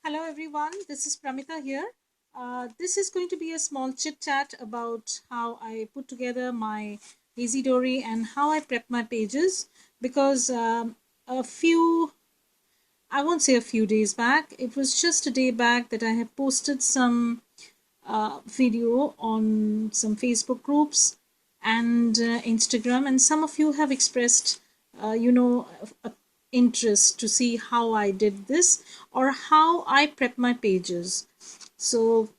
Hello everyone, this is Pramita here. This is going to be a small chit chat about how I put together my Daisy Dory and how I prep my pages because a few, I won't say a few days back, it was just a day back that I have posted some video on some Facebook groups and Instagram, and some of you have expressed, a interest to see how I did this or how I prep my pages. So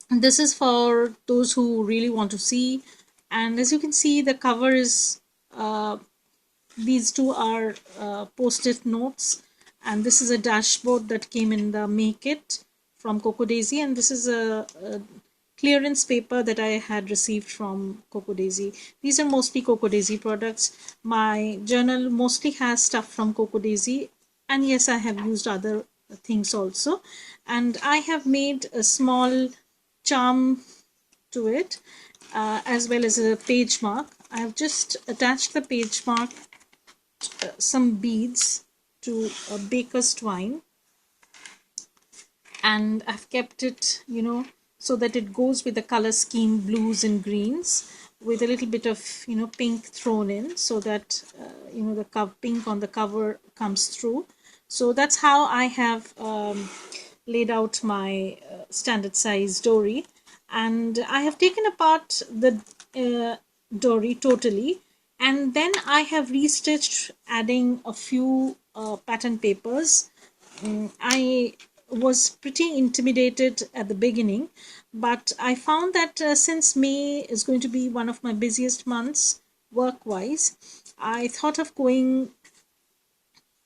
this is for those who really want to see, and as you can see, the cover is these two are post-it notes, and this is a dashboard that came in the May kit from Coco Daisy, and this is a clearance paper that I had received from Coco Daisy. These are mostly Coco Daisy products. My journal mostly has stuff from Coco Daisy, and yes, I have used other things also. And I have made a small charm to it, as well as a page mark. I have just attached the page mark, some beads to a baker's twine, and I've kept it, so that it goes with the color scheme blues and greens with a little bit of, pink thrown in so that, the pink on the cover comes through. So that's how I have laid out my standard size dory. And I have taken apart the dory totally, and then I have restitched, adding a few pattern papers. I was pretty intimidated at the beginning, but I found that since May is going to be one of my busiest months work wise, I thought of going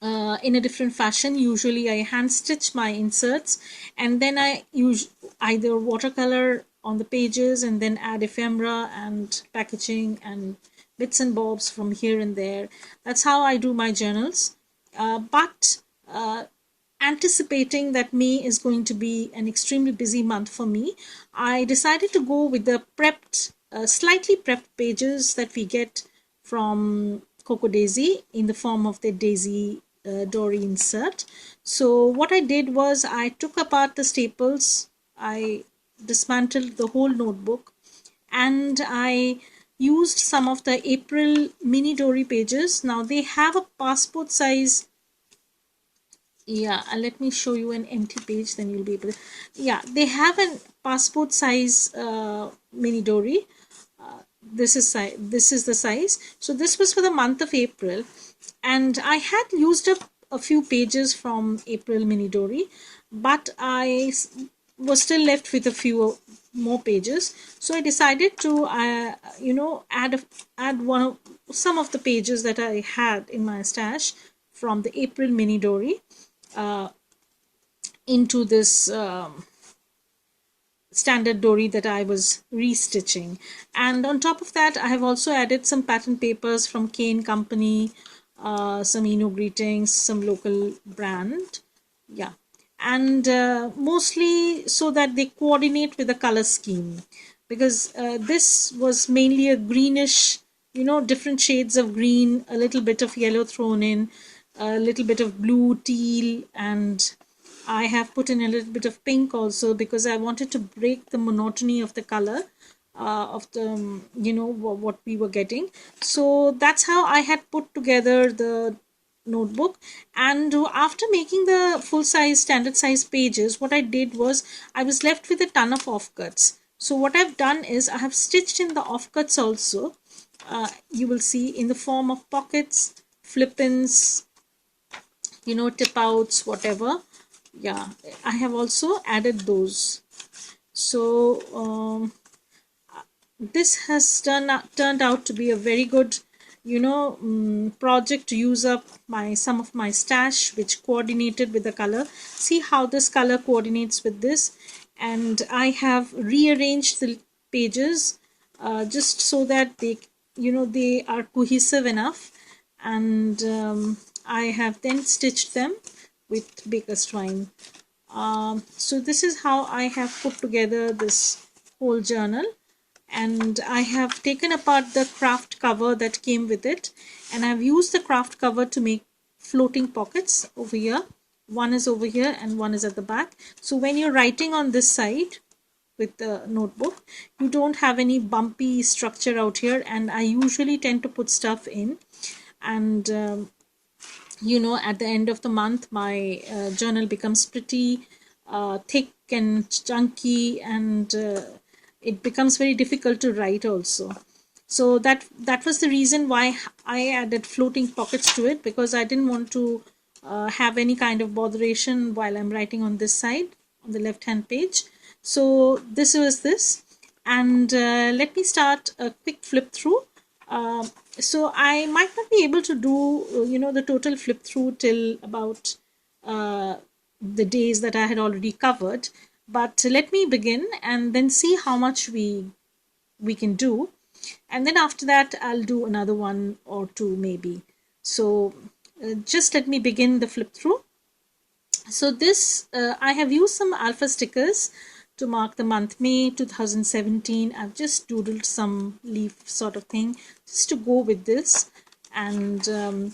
in a different fashion. Usually I hand stitch my inserts, and then I use either watercolor on the pages and then add ephemera and packaging and bits and bobs from here and there. That's how I do my journals. But anticipating that May is going to be an extremely busy month for me, I decided to go with the prepped, slightly prepped pages that we get from Coco Daisy in the form of the Daisy Dory insert. So what I did was I took apart the staples, I dismantled the whole notebook, and I used some of the April mini Dory pages. Now they have a passport size. Yeah, let me show you an empty page, then you'll be able to. Yeah, they have a passport size mini Dory. This is the size. So this was for the month of April, and I had used up a few pages from April mini Dory, but I was still left with a few more pages. So I decided to add some of the pages that I had in my stash from the April mini Dory into this standard dory that I was restitching. And on top of that, I have also added some pattern papers from Kane Company, some Greetings, some local brand. Yeah. And mostly so that they coordinate with the color scheme, because this was mainly a greenish, different shades of green, a little bit of yellow thrown in, a little bit of blue, teal, and I have put in a little bit of pink also because I wanted to break the monotony of the color of the, what we were getting. So that's how I had put together the notebook. And after making the full size standard size pages, what I did was I was left with a ton of offcuts. So what I've done is I have stitched in the offcuts also. You will see in the form of pockets, flip-ins, tip outs, whatever. Yeah, I have also added those. So this has turned out to be a very good project to use up some of my stash, which coordinated with the color. See how this color coordinates with this, and I have rearranged the pages just so that they are cohesive enough, and I have then stitched them with baker's twine. So this is how I have put together this whole journal, and I have taken apart the craft cover that came with it, and I've used the craft cover to make floating pockets over here One is over here and one is at the back. So when you're writing on this side with the notebook, you don't have any bumpy structure out here, and I usually tend to put stuff in. And at the end of the month, my journal becomes pretty thick and chunky, and it becomes very difficult to write also. So that was the reason why I added floating pockets to it, because I didn't want to have any kind of botheration while I'm writing on this side, on the left hand page. So this was this, and let me start a quick flip through. So I might not be able to do the total flip through till about uh, the days that I had already covered, but let me begin and then see how much we can do, and then after that I'll do another one or two maybe. So just let me begin the flip through. So this I have used some alpha stickers to mark the month May 2017. I've just doodled some leaf sort of thing just to go with this. And the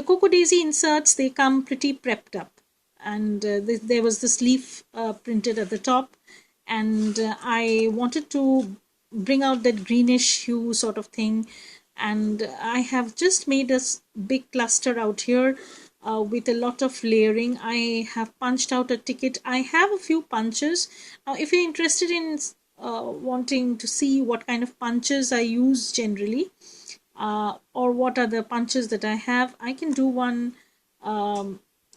Cocoa Daisy inserts, they come pretty prepped up. And there was this leaf printed at the top, and I wanted to bring out that greenish hue sort of thing. And I have just made a big cluster out here with a lot of layering. I have punched out a ticket. I have a few punches. Now, if you're interested in wanting to see what kind of punches I use generally, or what are the punches that I have, I can do one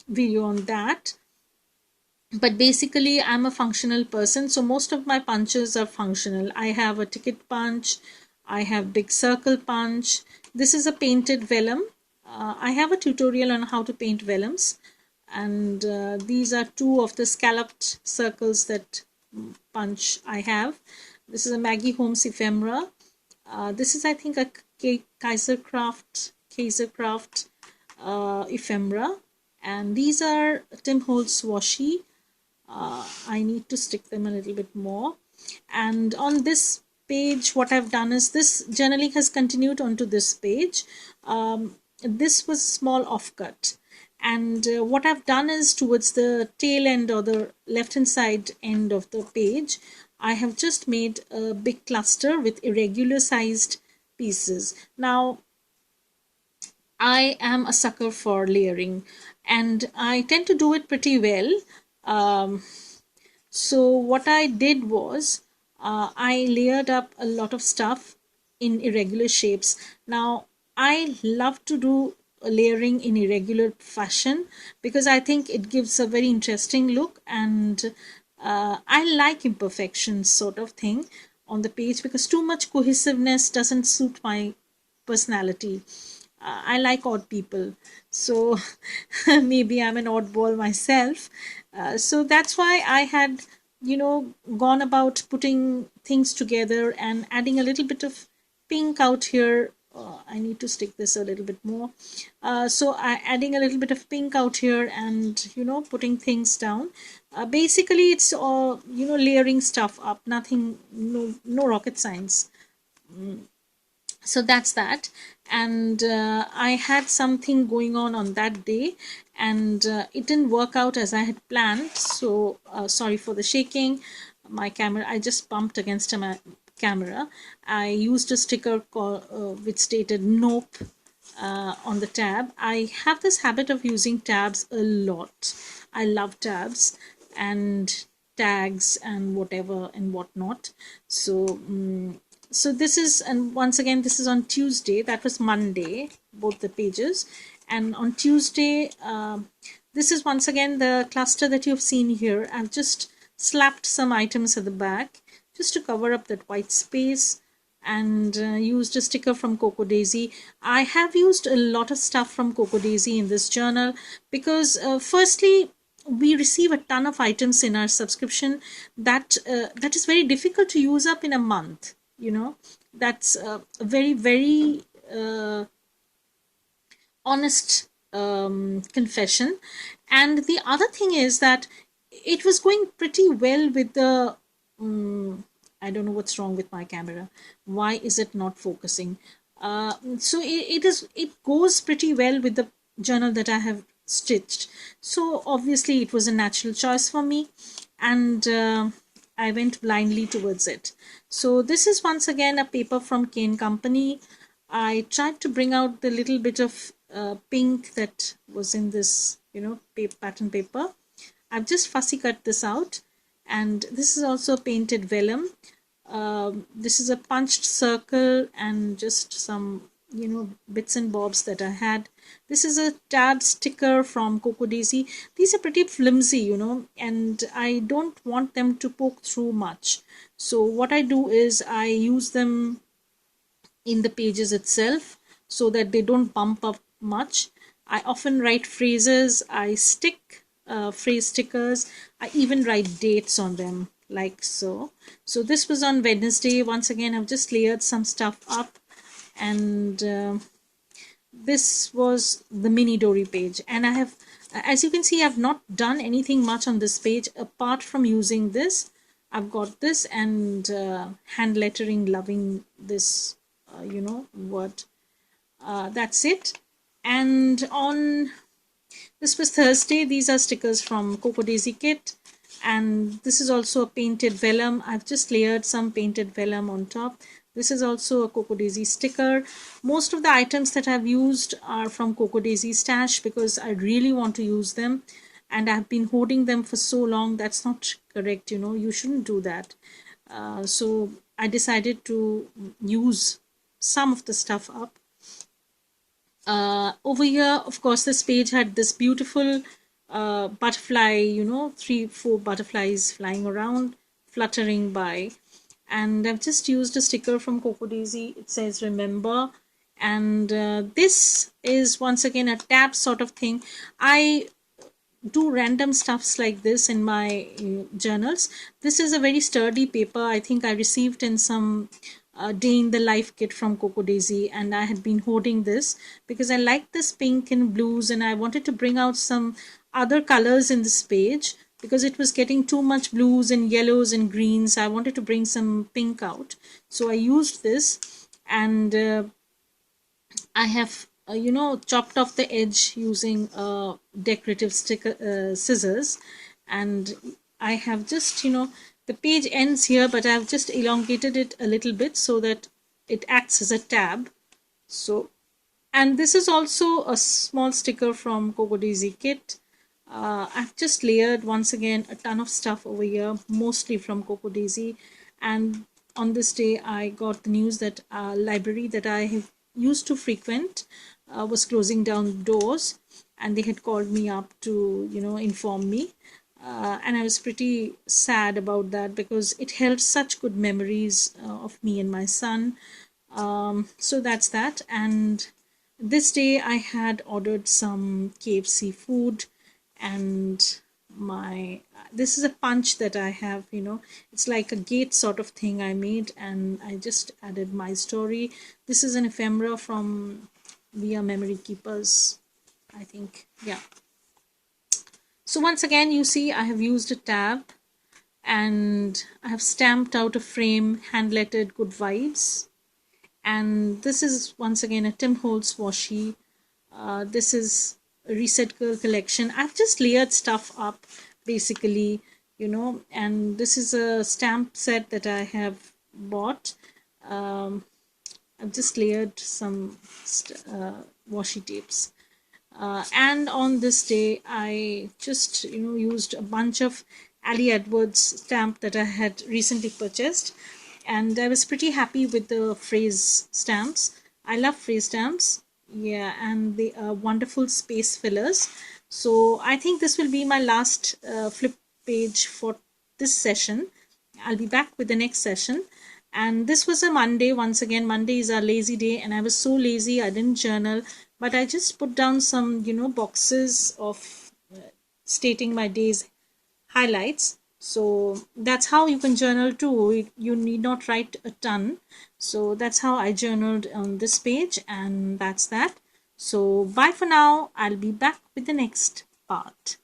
video on that. But basically I'm a functional person, so most of my punches are functional. I have a ticket punch, I have big circle punch. This is a painted vellum. I have a tutorial on how to paint vellums, and these are two of the scalloped circles that punch I have. This is a Maggie Holmes ephemera. This is, I think, a Kaisercraft ephemera, and these are Tim Holtz washi. I need to stick them a little bit more. And on this page, what I've done is, this journaling has continued onto this page. This was a small offcut, and what I've done is, towards the tail end or the left hand side end of the page, I have just made a big cluster with irregular sized pieces. Now, I am a sucker for layering, and I tend to do it pretty well. So what I did was, I layered up a lot of stuff in irregular shapes. Now, I love to do layering in irregular fashion because I think it gives a very interesting look, and I like imperfections sort of thing on the page, because too much cohesiveness doesn't suit my personality. I like odd people, so maybe I'm an oddball myself. So that's why I had, gone about putting things together and adding a little bit of pink out here. I need to stick this a little bit more. So adding a little bit of pink out here, and putting things down. Basically, it's layering stuff up. Nothing, no rocket science. So that's that. And I had something going on that day, and it didn't work out as I had planned. So sorry for the shaking. My camera, I just bumped against my camera. I used a sticker which stated nope on the tab. I have this habit of using tabs a lot. I love tabs and tags and whatever and whatnot. So so this is, and once again, this is on Tuesday. That was Monday, both the pages. And on Tuesday, this is once again the cluster that you've seen here. I've just slapped some items at the back just to cover up that white space, and used a sticker from Cocoa Daisy. I have used a lot of stuff from Cocoa Daisy in this journal because firstly, we receive a ton of items in our subscription that is very difficult to use up in a month. That's a very, very honest confession. And the other thing is that it was going pretty well with the I don't know what's wrong with my camera. Why is it not focusing? So it goes pretty well with the journal that I have stitched. So obviously it was a natural choice for me, and I went blindly towards it. So this is once again a paper from Kane Company. I tried to bring out the little bit of pink that was in this, pattern paper. I've just fussy cut this out, and this is also painted vellum. This is a punched circle and just some, bits and bobs that I had. This is a tab sticker from Coco Daisy. These are pretty flimsy, and I don't want them to poke through much. So what I do is I use them in the pages itself so that they don't bump up much. I often write phrases, I stick phrase stickers, I even write dates on them like so. So this was on Wednesday. Once again, I've just layered some stuff up, and this was the mini Dory page, and I have, as you can see, I've not done anything much on this page apart from using this. I've got this and hand lettering, loving this word. That's it. And on this was Thursday. These are stickers from Coco Daisy kit, and this is also a painted vellum. I've just layered some painted vellum on top. This is also a Coco Daisy sticker. Most of the items that I've used are from Coco Daisy stash because I really want to use them, and I've been hoarding them for so long. That's not correct, you shouldn't do that. So I decided to use some of the stuff up. Over here, of course, this page had this beautiful butterfly, 3-4 butterflies flying around, fluttering by. And I've just used a sticker from Coco Daisy. It says remember. And this is once again a tab sort of thing. I do random stuffs like this in my journals. This is a very sturdy paper. I think I received in some day in the life kit from Coco Daisy, and I had been hoarding this because I like this pink and blues, and I wanted to bring out some other colors in this page because it was getting too much blues and yellows and greens. I wanted to bring some pink out, so I used this, and I have chopped off the edge using decorative sticker scissors, and I have just the page ends here, but I've just elongated it a little bit so that it acts as a tab. So, and this is also a small sticker from Coco Daisy kit. I've just layered once again a ton of stuff over here, mostly from Coco Daisy, and on this day I got the news that a library that I have used to frequent was closing down doors, and they had called me up to inform me, and I was pretty sad about that because it held such good memories of me and my son. So that's that. And this day I had ordered some KFC food, and this is a punch that I have, it's like a gate sort of thing I made, and I just added my story. This is an ephemera from We Are Memory Keepers, I think. Yeah. So once again, you see I have used a tab, and I have stamped out a frame, hand lettered good vibes. And this is once again a Tim Holtz washi. This is a Reset Girl collection. I've just layered stuff up basically, and this is a stamp set that I have bought. I've just layered some washi tapes. And on this day, I just used a bunch of Ali Edwards stamp that I had recently purchased, and I was pretty happy with the phrase stamps. I love phrase stamps, yeah, and they are wonderful space fillers. So I think this will be my last flip page for this session. I'll be back with the next session. And this was a Monday. Once again, Monday is our lazy day, and I was so lazy I didn't journal, but I just put down some boxes of stating my day's highlights. So that's how you can journal too. You need not write a ton. So that's how I journaled on this page, and that's that. So bye for now. I'll be back with the next part.